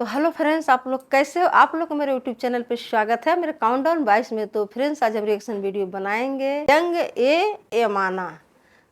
तो hello friends, आप लोग कैसे हो? आप लोग को मेरे यूट्यूब चैनल पे स्वागत है मेरे काउंटडाउन 22 में। तो फ्रेंड्स, आज हम रिएक्शन वीडियो बनाएंगे जंग ए यमाना,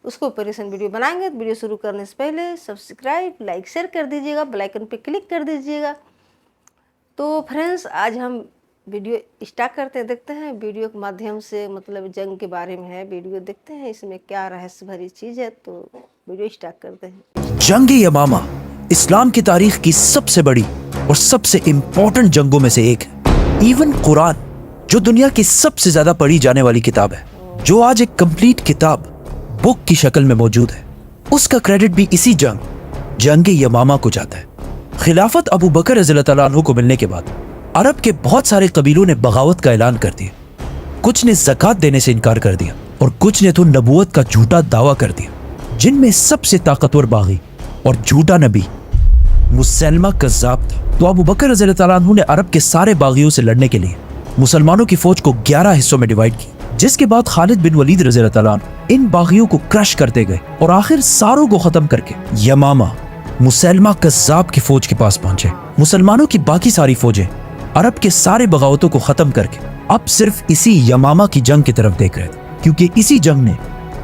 उसको ऊपर रिएक्शन वीडियो बनाएंगे। तो वीडियो शुरू करने से पहले सब्सक्राइब, लाइक, शेयर कर दीजिएगा, बेल आइकन पे क्लिक कर दीजिएगा। तो फ्रेंड्स, आज हम वीडियो स्टार्ट करते हैं। देखते हैं वीडियो के माध्यम से, मतलब जंग के बारे में है वीडियो, देखते हैं इसमें क्या रहस्य भरी चीज़ है। तो वीडियो स्टार्ट करते हैं। जंग यमामा इस्लाम की तारीख की सबसे बड़ी और सबसे इम्पोर्टेंट जंगों में से एक है। इवन कुरान, जो दुनिया की सबसे ज्यादा पढ़ी जाने वाली किताब है, जो आज एक कंप्लीट किताब बुक की शक्ल में मौजूद है, उसका क्रेडिट भी इसी जंग यमामा को जाता है। खिलाफत अबू बकर रज़ियल्लाहु तआला अन्हु को मिलने के बाद अरब के बहुत सारे कबीलों ने बगावत का ऐलान कर दिया। कुछ ने ज़कात देने से इनकार कर दिया और कुछ ने तो नबूवत का झूठा दावा कर दिया। जिनमें सबसे ताकतवर बागी और झूठा नबी मुसैलमा कज़्ज़ाब था। तो अबू बकर रज़ियल्लाहु तआला अन्हु ने अरब के सारे बागियों से लड़ने के लिए मुसलमानों की फौज को 11 हिस्सों में डिवाइड की, जिसके बाद खालिद बिन वलीद रज़ियल्लाहु तआला अन्हु इन बागियों को क्रश करते गए और आखिर सारों को खत्म करके यमामा मुसैलमा कज़्ज़ाब की फौज के पास पहुंचे। मुसलमानों की बाकी सारी फौजें अरब के सारे बगावतों को खत्म करके अब सिर्फ इसी यमामा की जंग की तरफ देख रहे थे, क्योंकि इसी जंग ने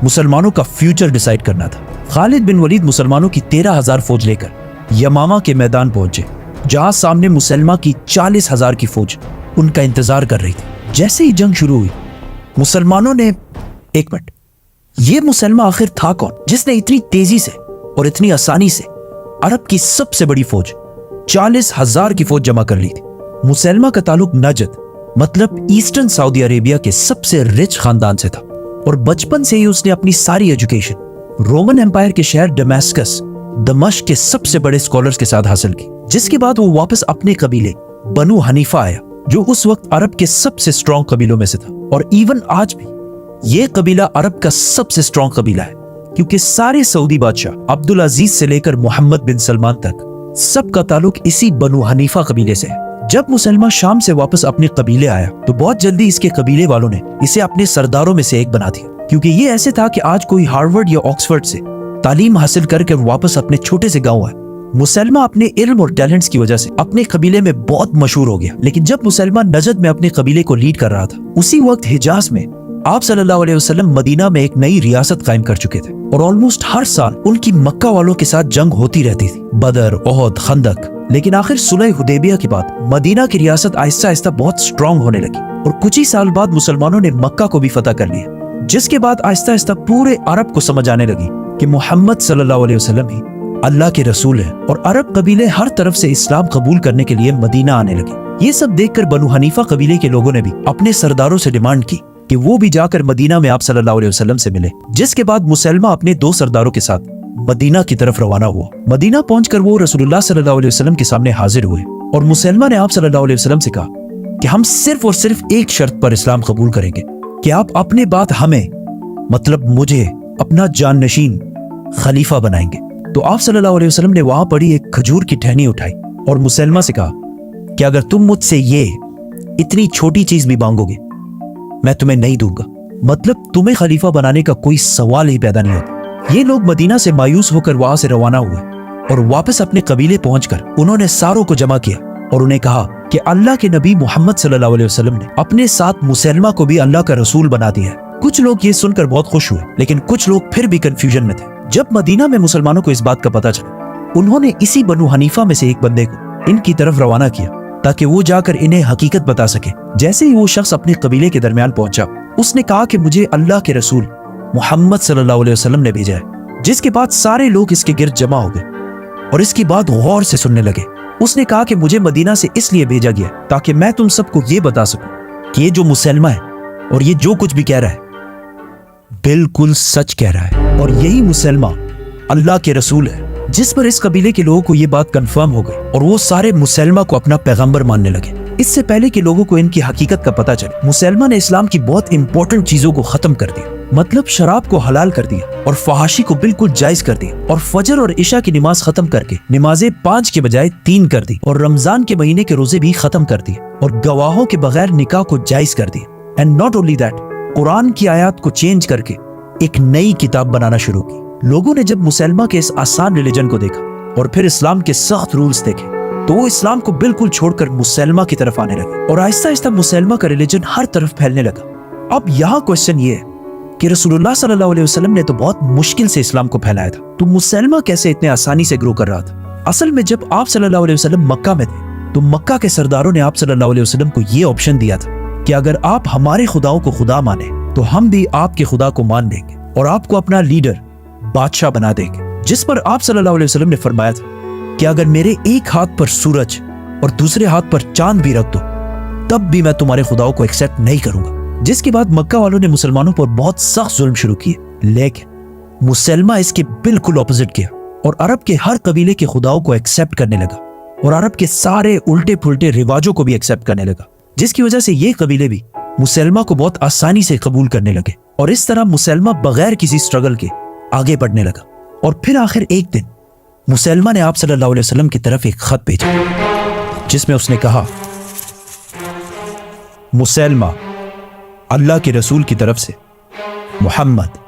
मुसलमानों का फ्यूचर डिसाइड करना था। खालिद बिन वलीद मुसलमानों की 13,000 फौज लेकर यमामा के मैदान पहुंचे, जहां सामने मुसलमा की 40,000 की फौज उनका इंतजार कर रही थी। जैसे ही जंग शुरू हुई, मुसलमानों ने एक मिनट, ये मुसलमा आखिर था कौन जिसने इतनी तेजी से और इतनी आसानी से अरब की सबसे बड़ी फौज 40,000 की फौज जमा कर ली थी? मुसलमा का ताल्लुक नजद, मतलब ईस्टर्न सऊदी अरेबिया के सबसे रिच खानदान से था और बचपन से ही उसने अपनी सारी एजुकेशन रोमन एम्पायर के शहर दमास्कस, दमिश्क के सबसे बड़े स्कॉलर्स के साथ हासिल की। जिसके बाद वो वापस अपने कबीले बनु हनीफा आया, जो उस वक्त अरब के सबसे स्ट्रॉन्ग कबीलों में से था। और इवन आज भी ये कबीला अरब का सबसे स्ट्रॉन्ग कबीला है, क्योंकि सारे सऊदी बादशाह अब्दुल अजीज से लेकर मोहम्मद बिन सलमान तक सबका ताल्लुक इसी बनु हनीफा कबीले से है। जब मुसलमान शाम से वापस अपने कबीले आया, तो बहुत जल्दी इसके कबीले वालों ने इसे अपने सरदारों में से एक बना दिया, क्योंकि ये ऐसे था कि आज कोई हार्वर्ड या ऑक्सफोर्ड से तालीम हासिल करके वापस अपने छोटे से गांव आए। मुसलमान अपने इल्म और टैलेंट्स की वजह से अपने कबीले में बहुत मशहूर हो गया। लेकिन जब मुसलमान नजद में अपने कबीले को लीड कर रहा था, उसी वक्त हिजाज में आप सल्लल्लाहु अलैहि वसल्लम मदीना में एक नई रियासत कायम कर चुके थे और ऑलमोस्ट हर साल उनकी मक्का वालों के साथ जंग होती रहती थी, बदर, ओहद, खंदक। लेकिन आखिर सुलह हुदैबिया के बाद मदीना की रियासत आहिस्ता आहिस्ता बहुत स्ट्रॉन्ग होने लगी और कुछ ही साल बाद मुसलमानों ने मक्का को भी फतह कर लिया, जिसके बाद आहिस्ता आहिस्ता पूरे अरब को समझ आने लगी कि मोहम्मद सल्लल्लाहु अलैहि वसल्लम ही अल्लाह के रसूल है और अरब कबीले हर तरफ से इस्लाम कबूल करने के लिए मदीना आने लगे। ये सब देखकर बनु हनीफा कबीले के लोगों ने भी अपने सरदारों से डिमांड की कि वो भी जाकर मदीना में आप सल्लल्लाहु अलैहि वसल्लम से मिले। जिसके बाद मुसलमा अपने 2 सरदारों के साथ मदीना की तरफ रवाना हुआ। मदीना पहुंचकर वो रसूलुल्लाह सल्लल्लाहु अलैहि वसल्लम के सामने हाजिर हुए और मुसलमा ने आप सल्लल्लाहु अलैहि वसल्लम से कहा कि हम सिर्फ और सिर्फ एक शर्त पर इस्लाम कबूल करेंगे कि आप अपने बाद हमें, मतलब मुझे, अपना जाननशीन खलीफा बनाएंगे। तो आप सल्लल्लाहु अलैहि वसल्लम ने वहां पड़ी एक खजूर की टहनी उठाई और मुसलमा से कहा कि अगर तुम मुझसे ये इतनी छोटी चीज भी मांगोगे, मैं तुम्हें नहीं दूंगा। मतलब तुम्हें खलीफा बनाने का कोई सवाल ही पैदा नहीं होता। ये लोग मदीना से मायूस होकर वहां से रवाना हुए और वापस अपने कबीले पहुंचकर उन्होंने सारों को जमा किया और उन्हें कहा कि अल्लाह के नबी मोहम्मद सल्लल्लाहु अलैहि वसल्लम ने अपने साथ मुसलमा को भी अल्लाह का रसूल बना दिया है। कुछ लोग ये सुनकर बहुत खुश हुए, लेकिन कुछ लोग फिर भी कंफ्यूजन में थे। जब मदीना में मुसलमानों को इस बात का पता चला, उन्होंने इसी बनु हनीफा में से एक बंदे को इनकी तरफ रवाना किया ताकि वो जाकर इन्हें हकीकत बता सके। जैसे ही वो शख्स अपने कबीले के दरमियान पहुंचा, उसने कहा कि मुझे अल्लाह के रसूल मोहम्मद सल्लल्लाहु अलैहि वसल्लम ने भेजा है। जिसके बाद सारे लोग इसके गिर्द जमा हो गए और इसकी बात गौर से सुनने लगे। उसने कहा कि मुझे मदीना से इसलिए भेजा गया ताकि मैं तुम सबको ये बता सकूं कि ये जो मुसलमा है और ये जो कुछ भी कह रहा है बिल्कुल सच कह रहा है और यही मुसलमा अल्लाह के रसूल है। जिस पर इस कबीले के लोगों को ये बात कंफर्म हो गई और वो सारे मुसलमा को अपना पैगंबर मानने लगे। इससे पहले कि लोगों को इनकी हकीकत का पता चले, मुसलमा ने इस्लाम की बहुत इंपॉर्टेंट चीजों को खत्म कर दिया। मतलब शराब को हलाल कर दिया और फहाशी को बिल्कुल जायज कर दिया और फजर और इशा की नमाज खत्म करके नमाजें 5 के बजाय 3 कर दी और रमजान के महीने के रोजे भी खत्म कर दिए और गवाहों के बगैर निकाह को जायज कर दिया। And not only that, Quran की आयत को चेंज करके एक नई किताब बनाना शुरू की। लोगों ने जब मुसलमा के इस आसान रिलीजन को देखा और फिर इस्लाम के सख्त रूल्स देखे, तो वो इस्लाम को बिल्कुल छोड़कर मुसलमा की तरफ आने लगे और आहिस्ता आहिस्ता मुसलमा का रिलीजन हर तरफ फैलने लगा। अब यहाँ क्वेश्चन ये है कि रसूलुल्लाह सल्लल्लाहु अलैहि वसल्लम ने तो बहुत मुश्किल से इस्लाम को फैलाया था, तो मुसलमा कैसे इतने आसानी से ग्रो कर रहा था? असल में जब आप सल्लल्लाहु अलैहि वसल्लम मक्का में थे तो मक्का के सरदारों ने आप सल्लल्लाहु अलैहि वसल्लम को ये ऑप्शन दिया था कि अगर आप हमारे खुदाओं को खुदा माने तो हम भी आपके खुदा को मान लेंगे और आपको अपना लीडर बादशाह बना देंगे। जिस पर आप सल्लल्लाहु अलैहि वसल्लम ने फरमाया था कि अगर मेरे एक हाथ पर सूरज और दूसरे हाथ पर चांद भी रख दो तब भी मैं तुम्हारे खुदाओं को एक्सेप्ट नहीं करूंगा। जिसके बाद मक्का वालों ने मुसलमानों पर बहुत सख्त जुल्म शुरू किए, लेकिन मुसलमा इसके बिल्कुल ऑपोजिट किया और अरब के हर कबीले के खुदाओं को एक्सेप्ट करने लगा और अरब के सारे उल्टे पुल्टे रिवाजों को भी एक्सेप्ट करने लगा, जिसकी वजह से ये कबीले भी मुसलमा को बहुत आसानी से कबूल करने लगे और इस तरह मुसलमा बगैर किसी स्ट्रगल के आगे बढ़ने लगा। और फिर आखिर एक दिन मुसलमा ने आप सल्लल्लाहु अलैहि वसल्लम की तरफ एक खत भेजा जिसमें उसने कहा, मुसलमा अल्लाह के रसूल की तरफ से, मोहम्मद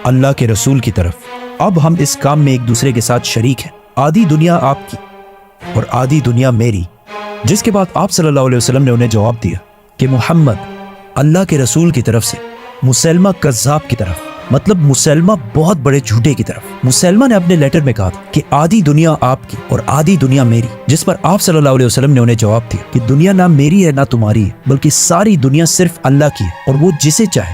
अल्लाह के रसूल की तरफ, अब हम इस काम में एक दूसरे के साथ शरीक हैं, आधी दुनिया आपकी और आधी दुनिया मेरी। जिसके बाद आप सल्लल्लाहु अलैहि वसल्लम ने उन्हें जवाब दिया कि मोहम्मद अल्लाह के रसूल की तरफ से, मुसलमा कज़्ज़ाब की तरफ, मतलब मुसलमा बहुत बड़े झूठे की तरफ। मुसलमा ने अपने लेटर में कहा था कि आधी दुनिया आपकी और आधी दुनिया मेरी, जिस पर आप सल्लल्लाहु अलैहि वसल्लम ने उन्हें जवाब दिया कि दुनिया ना मेरी है ना तुम्हारी है, बल्कि सारी दुनिया सिर्फ अल्लाह की है और वो जिसे चाहे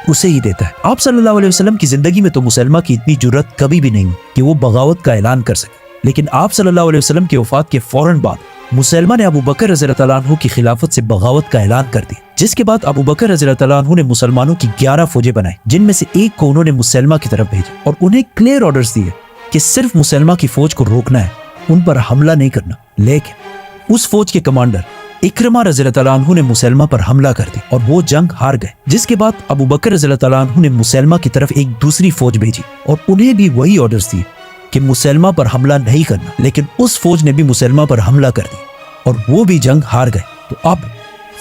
उसे ही देता है। आप सल्लल्लाहु अलैहि वसल्लम की जिंदगी में तो मुसलमा की इतनी जुर्रत कभी भी नहीं हुई कि वो बगावत का ऐलान कर सके, लेकिन आप सल्लल्लाहु अलैहि वसल्लम की वफात के फौरन बाद मुसलमा ने अबू बकर रज़ियल्लाहु अन्हु की खिलाफत से बगावत का ऐलान कर दिया, जिसके बाद अबू बकर रज़ियल्लाहु अन्हु ने मुसलमानों की 11 फौजें बनाई, जिनमें से एक को उन्होंने मुसलमा की तरफ भेजा और उन्हें क्लियर ऑर्डर्स दिए कि सिर्फ मुसलमा की फौज को रोकना है, उन पर हमला नहीं करना। लेकिन उस फौज के कमांडर इक्रमा रज़ियल्लाहु अन्हु ने मुसलमा पर हमला कर दिया और वो जंग हार गए। जिसके बाद अबू बकर रज़ियल्लाहु अन्हु ने मुसलमा की तरफ एक दूसरी फौज भेजी और उन्हें भी वही ऑर्डर्स दिए कि मुसलमा पर हमला नहीं करना, लेकिन उस फौज ने भी मुसलमा पर हमला कर दिया और वो भी जंग हार गए। तो अब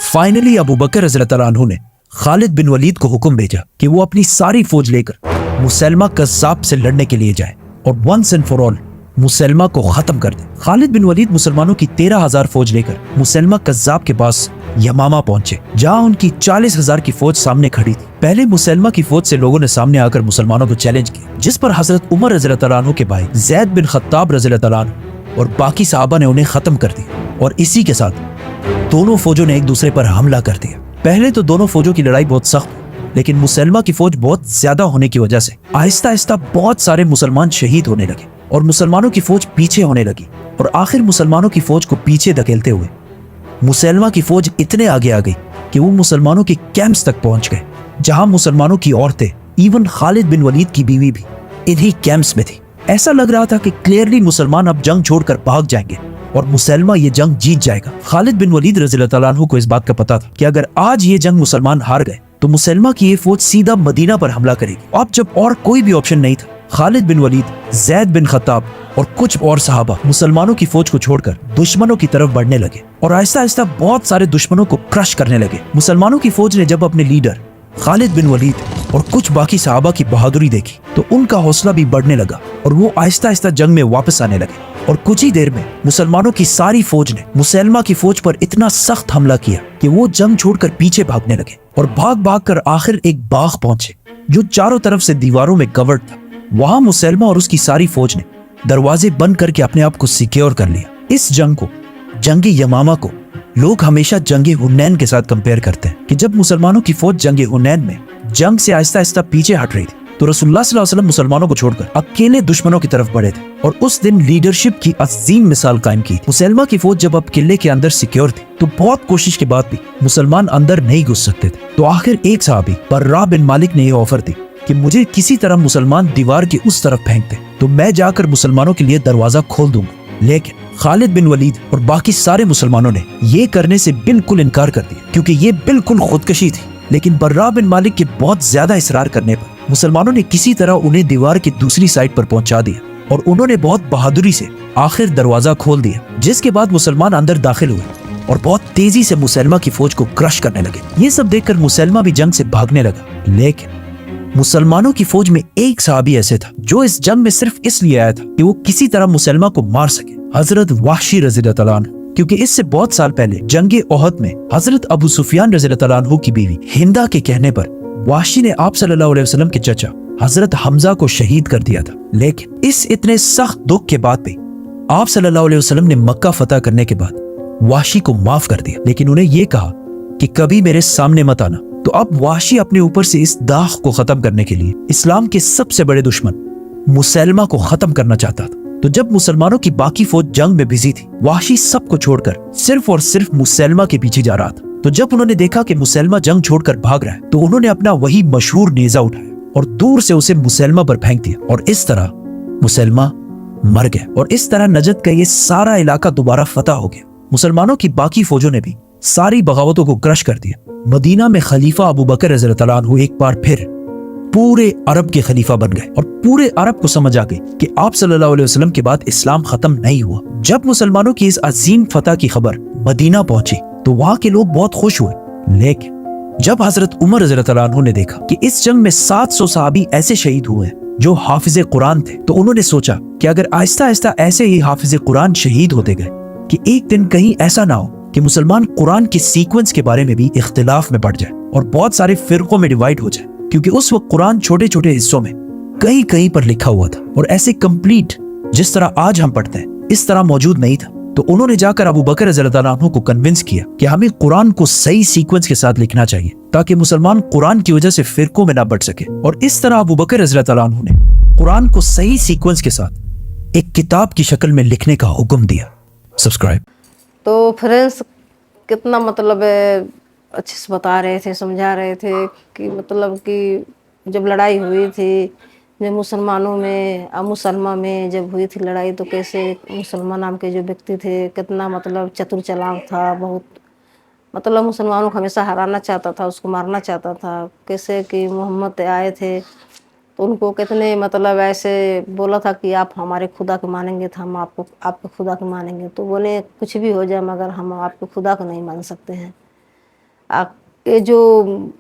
फाइनली अबू बकर रज़ियल्लाहु अन्हु ने खालिद बिन वलीद को हुक्म भेजा कि वो अपनी सारी फौज लेकर मुसलमा कज़्ज़ाब से लड़ने के लिए जाए और वंस एंड फॉर ऑल मुसलमा को खत्म कर दे। खालिद बिन वलीद मुसलमानों की 13,000 फौज लेकर मुसलमा कज़्ज़ाब के पास यमामा पहुंचे, जहां उनकी 40,000 की फौज सामने खड़ी थी। पहले मुसलमा की फौज से लोगों ने सामने आकर मुसलमानों को चैलेंज किया, जिस पर हजरत उमर रज़ियल्लाहु अन्हु के भाई ज़ैद बिन खत्ताब रज़ियल्लाहु अन्हु और बाकी सहाबा ने उन्हें खत्म कर दिया और इसी के साथ दोनों फौजों ने एक दूसरे पर हमला कर दिया। पहले तो दोनों फौजों की लड़ाई बहुत सख्त, लेकिन मुसलमा की फौज बहुत ज्यादा होने की वजह से आहिस्ता आहिस्ता बहुत सारे मुसलमान शहीद होने लगे और मुसलमानों की फौज पीछे होने लगी और आखिर मुसलमानों की फौज को पीछे धकेलते हुए मुसलमा की फौज इतने आगे आ गई कि वो मुसलमानों के कैंप्स तक पहुंच गए, जहां मुसलमानों की औरतें, इवन खालिद बिन वलीद की बीवी भी इन्हीं कैंप्स में थी। ऐसा लग रहा था कि क्लियरली मुसलमान अब जंग छोड़कर भाग जाएंगे और मुसलमा ये जंग जीत जाएगा। खालिद बिन वलीद रज़ियल्लाहु अन्हु को इस बात का पता था कि अगर आज ये जंग मुसलमान हार गए तो मुसलमा की ये फौज सीधा मदीना पर हमला करेगी। अब जब और कोई भी ऑप्शन नहीं था, खालिद बिन वलीद, ज़ैद बिन खत्ताब और कुछ और सहाबा मुसलमानों की फौज को छोड़कर दुश्मनों की तरफ बढ़ने लगे और आहिस्ता आहिस्ता बहुत सारे दुश्मनों को क्रश करने लगे। मुसलमानों की फौज ने जब अपने लीडर खालिद बिन वलीद और कुछ बाकी सहाबा की बहादुरी देखी तो उनका हौसला भी बढ़ने लगा और वो आहिस्ता आहिस्ता जंग में वापस आने लगे और कुछ ही देर में मुसलमानों की सारी फौज ने मुसलमा की फौज पर इतना सख्त हमला किया कि वो जंग छोड़कर पीछे भागने लगे और भाग भाग कर आखिर एक बाग पहुंचे जो चारों तरफ से दीवारों में कवर्ड था। वहां मुसलमा और उसकी सारी फौज ने दरवाजे बंद करके अपने आप को सिक्योर कर लिया। इस जंग को, जंग यमामा को, लोग हमेशा जंग हुनैन के साथ कंपेयर करते हैं कि जब मुसलमानों की फौज जंग हुनैन में जंग से आहिस्ता आहिस्ता पीछे हट रही थी तो रसूलुल्लाह सल्लल्लाहु अलैहि वसल्लम मुसलमानों को छोड़कर अकेले दुश्मनों की तरफ बढ़े थे और उस दिन लीडरशिप की अजीम मिसाल कायम की। मुसलमा की फौज जब अब किले के अंदर सिक्योर थी तो बहुत कोशिश के बाद भी मुसलमान अंदर नहीं घुस सकते थे। तो आखिर एक सहाबी बर्रा बिन मालिक ने यह ऑफर दी कि मुझे किसी तरह मुसलमान दीवार की उस तरफ फेंक दे तो मैं जाकर मुसलमानों के लिए दरवाजा खोल दूंगा। लेकिन खालिद बिन वलीद और बाकी सारे मुसलमानों ने ये करने से बिल्कुल इनकार कर दिया क्योंकि ये बिल्कुल खुदकशी थी। लेकिन बर्रा बिन मालिक के बहुत ज्यादा इसरार करने पर मुसलमानों ने किसी तरह उन्हें दीवार की दूसरी साइड पर पहुंचा दिया और उन्होंने बहुत बहादुरी से आखिर दरवाजा खोल दिया, जिसके बाद मुसलमान अंदर दाखिल हुए और बहुत तेजी से मुसलमा की फौज को क्रश करने लगे। ये सब देखकर मुसलमा भी जंग से भागने लगा, लेकिन मुसलमानों की फौज में एक सहाबी ऐसे था जो इस जंग में सिर्फ इसलिए आया था कि वो किसी तरह मुसलमा को मार सके। हजरत वाशी रज़ी अल्लाह अन्हु, क्योंकि इससे बहुत साल पहले जंगे ओहद में हजरत अबू सुफियान रज़ी अल्लाह अन्हु की बीवी हिंदा के कहने पर वाशी ने आप सल्लल्लाहु अलैहि वसल्लम के चचा हजरत हमजा को शहीद कर दिया था। लेकिन इस इतने सख्त दुख के बाद भी आप सल्लल्लाहु अलैहि वसल्लम ने मक्का फतह करने के बाद वाशी को माफ कर दिया, लेकिन उन्हें यह कहा कि कभी मेरे सामने मत आना। तो अब वाशी अपने ऊपर से इस दाग को खत्म करने के लिए इस्लाम के सबसे बड़े दुश्मन मुसलमा को खत्म करना चाहता था। तो जब मुसलमानों की बाकी फौज जंग में बिजी थी, वाशी सबको छोड़कर सिर्फ और सिर्फ मुसलमा के पीछे जा रहा था। तो जब उन्होंने देखा कि मुसलमा जंग छोड़कर भाग रहा है, तो उन्होंने अपना वही मशहूर नेजा उठाया और दूर से उसे मुसलमा पर फेंक दिया, और इस तरह मुसलमा मर गया। और इस तरह नजद का ये सारा इलाका दोबारा फतह हो गया। मुसलमानों की बाकी फौजों ने भी सारी बगावतों को क्रश कर दिया। मदीना में खलीफा अबू बकर रज़ियल्लाहु अन्हु एक बार फिर पूरे अरब के खलीफा बन गए, और पूरे अरब को समझ आ गई कि आप सल्लल्लाहु अलैहि वसल्लम के बाद इस्लाम खत्म नहीं हुआ। जब मुसलमानों की इस अजीम फतह की खबर मदीना पहुंची तो वहां के लोग बहुत खुश हुए। लेकिन जब हजरत उमर रज़ियल्लाहु अन्हु ने देखा कि इस जंग में 700 सहाबी ऐसे शहीद हुए जो हाफिज कुरान थे, तो उन्होंने सोचा कि अगर आहिस्ता आहिस्ता ऐसे ही हाफिज कुरान शहीद होते गए कि एक दिन कहीं ऐसा ना हो कि मुसलमान कुरान के सीक्वेंस के बारे में भी इख्तिलाफ में पड़ जाए और बहुत सारे फिरकों में डिवाइड हो जाए, क्योंकि उस वक्त कुरान छोटे छोटे हिस्सों में कहीं कहीं पर लिखा हुआ था और ऐसे कंप्लीट जिस तरह आज हम पढ़ते हैं इस तरह मौजूद नहीं था। तो उन्होंने जाकर अबू बकर रज़ियल्लाहु अन्हु को कन्विंस किया कि हमें कुरान को सही सीक्वेंस के साथ लिखना चाहिए, ताकि मुसलमान कुरान की वजह से फिरकों में ना बढ़ सके। और इस तरह अबू बकर रज़ियल्लाहु अन्हु ने कुरान को सही सीक्वेंस के साथ एक किताब की शक्ल में लिखने का हुक्म दिया। सब्सक्राइब। तो फ्रेंड्स कितना मतलब अच्छे से बता रहे थे, समझा रहे थे कि मतलब कि जब लड़ाई हुई थी, जब मुसलमानों में और मुसलमा में जब हुई थी लड़ाई, तो कैसे मुसलमान नाम के जो व्यक्ति थे कितना मतलब चतुर चालाक था, बहुत मतलब मुसलमानों को हमेशा हराना चाहता था, उसको मारना चाहता था। कैसे कि मोहम्मद आए थे तो उनको कितने मतलब ऐसे बोला था कि आप हमारे खुदा को मानेंगे तो हम आपके खुदा को मानेंगे। तो बोले कुछ भी हो जाए मगर हम आपके खुदा को नहीं मान सकते हैं। ये जो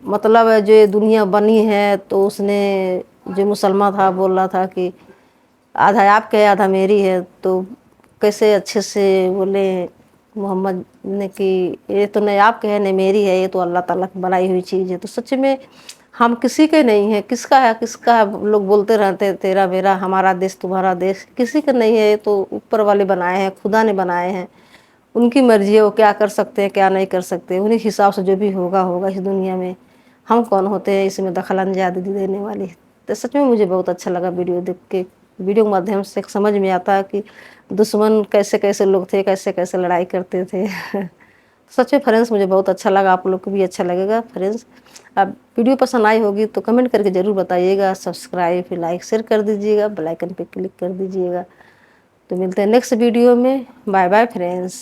मतलब है जो दुनिया बनी है, तो उसने जो मुसलमान था बोल रहा था कि आधा आपके है आधा मेरी है। तो कैसे अच्छे से बोले मोहम्मद ने कि ये तो नहीं आपके है नहीं मेरी है, ये तो अल्लाह ताला की बनाई हुई चीज़ है। तो सच में हम किसी के नहीं है, किसका है किसका है, लोग बोलते रहते तेरा मेरा, हमारा देश तुम्हारा देश, किसी का नहीं है। ये तो ऊपर वाले बनाए हैं, खुदा ने बनाए हैं, उनकी मर्जी है, वो क्या कर सकते हैं क्या नहीं कर सकते, उन्हीं के हिसाब से जो भी होगा होगा इस दुनिया में। हम कौन होते हैं इसमें दखल अंदाज़ी देने वाली। तो सच में मुझे बहुत अच्छा लगा वीडियो देख के। वीडियो के माध्यम से समझ में आता है कि दुश्मन कैसे कैसे लोग थे, कैसे कैसे लड़ाई करते थे। सच में फ्रेंड्स मुझे बहुत अच्छा लगा, आप लोग को भी अच्छा लगेगा। फ्रेंड्स अब वीडियो पसंद आई होगी तो कमेंट करके ज़रूर बताइएगा, सब्सक्राइब लाइक शेयर कर दीजिएगा, बेल आइकन पे क्लिक कर दीजिएगा। तो मिलते हैं नेक्स्ट वीडियो में। Bye bye friends.